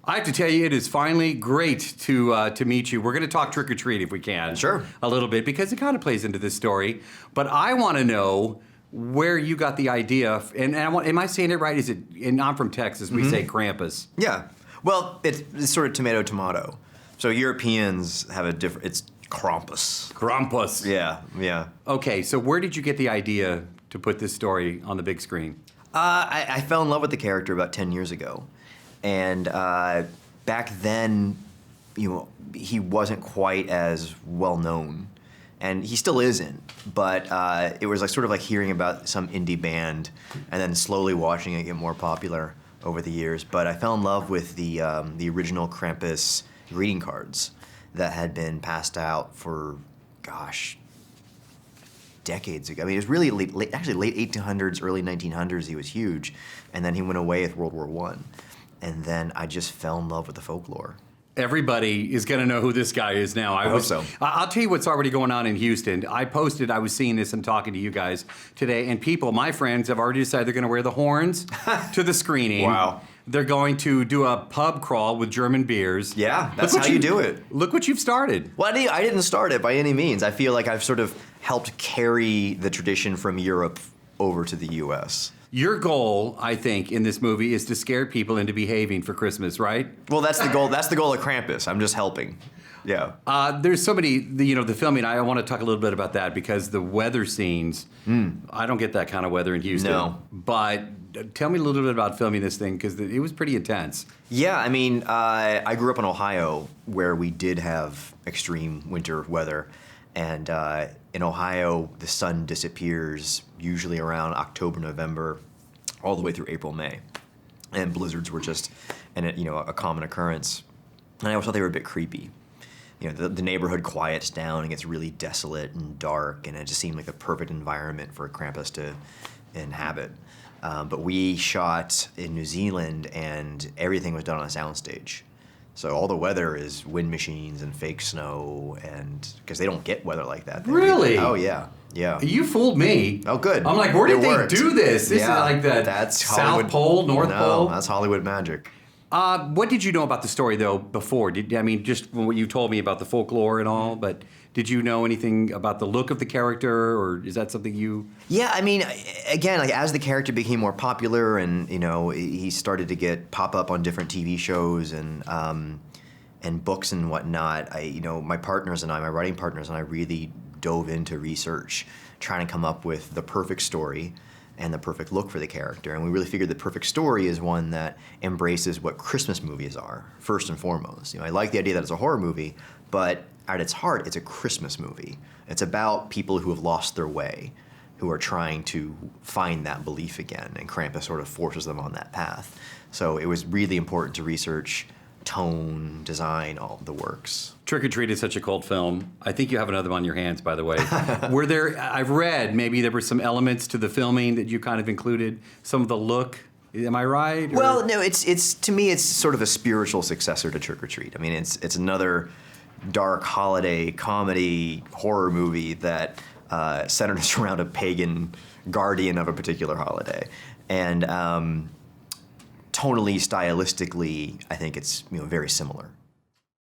I have to tell you, it is finally great to meet you. We're going to talk trick or treat if we can. Sure. A little bit, because it kind of plays into this story. But I want to know where you got the idea. And am I saying it right? Is it? And I'm from Texas. We say Krampus. Yeah. Well, it's sort of tomato. So Europeans have a different. It's Krampus. Krampus. Yeah. Okay, so where did you get the idea to put this story on the big screen? I fell in love with the character about 10 years ago. And back then, he wasn't quite as well known, and he still isn't. But it was sort of like hearing about some indie band, and then slowly watching it get more popular over the years. But I fell in love with the original Krampus greeting cards that had been passed out for, decades ago. I mean, it was really late 1800s, early 1900s. He was huge, and then he went away with World War I. And then I just fell in love with the folklore. Everybody is going to know who this guy is now. I hope so. I'll tell you what's already going on in Houston. I was seeing this and talking to you guys today, and my friends, have already decided they're going to wear the horns to the screening. Wow. They're going to do a pub crawl with German beers. Yeah, that's how you do it. Look what you've started. Well, I didn't start it by any means. I feel like I've sort of helped carry the tradition from Europe over to the U.S. Your goal, I think, in this movie is to scare people into behaving for Christmas, right? Well, that's the goal. That's the goal of Krampus. I'm just helping. Yeah. There's so many, the filming, I want to talk a little bit about that because the weather scenes, I don't get that kind of weather in Houston. No. But tell me a little bit about filming this thing because it was pretty intense. Yeah, I mean, I grew up in Ohio where we did have extreme winter weather. And in Ohio, the sun disappears usually around October, November, all the way through April, May. And blizzards were just a common occurrence. And I always thought they were a bit creepy. The neighborhood quiets down and gets really desolate and dark, and it just seemed like the perfect environment for Krampus to inhabit. But we shot in New Zealand, and everything was done on a soundstage. So all the weather is wind machines and fake snow, and because they don't get weather like that. Really? Oh yeah. You fooled me. Oh good. I'm like, where did they do this? This is like the South Pole, North Pole. No, that's Hollywood magic. What did you know about the story though before? Just what you told me about the folklore and all, but did you know anything about the look of the character, or is that something you? Yeah, I mean, again, as the character became more popular, and he started to pop up on different TV shows and books and whatnot. My writing partners and I really dove into research, trying to come up with the perfect story and the perfect look for the character. And we really figured the perfect story is one that embraces what Christmas movies are, first and foremost. I like the idea that it's a horror movie, but at its heart, it's a Christmas movie. It's about people who have lost their way, who are trying to find that belief again, and Krampus sort of forces them on that path. So it was really important to research tone, design, all the works. Trick or Treat is such a cult film. I think you have another one on your hands, by the way. I've read maybe there were some elements to the filming that you kind of included, some of the look. Am I right? Or? Well, no, it's to me, it's sort of a spiritual successor to Trick or Treat. I mean, it's another dark holiday comedy horror movie that centers around a pagan guardian of a particular holiday. And tonally, stylistically, I think it's very similar.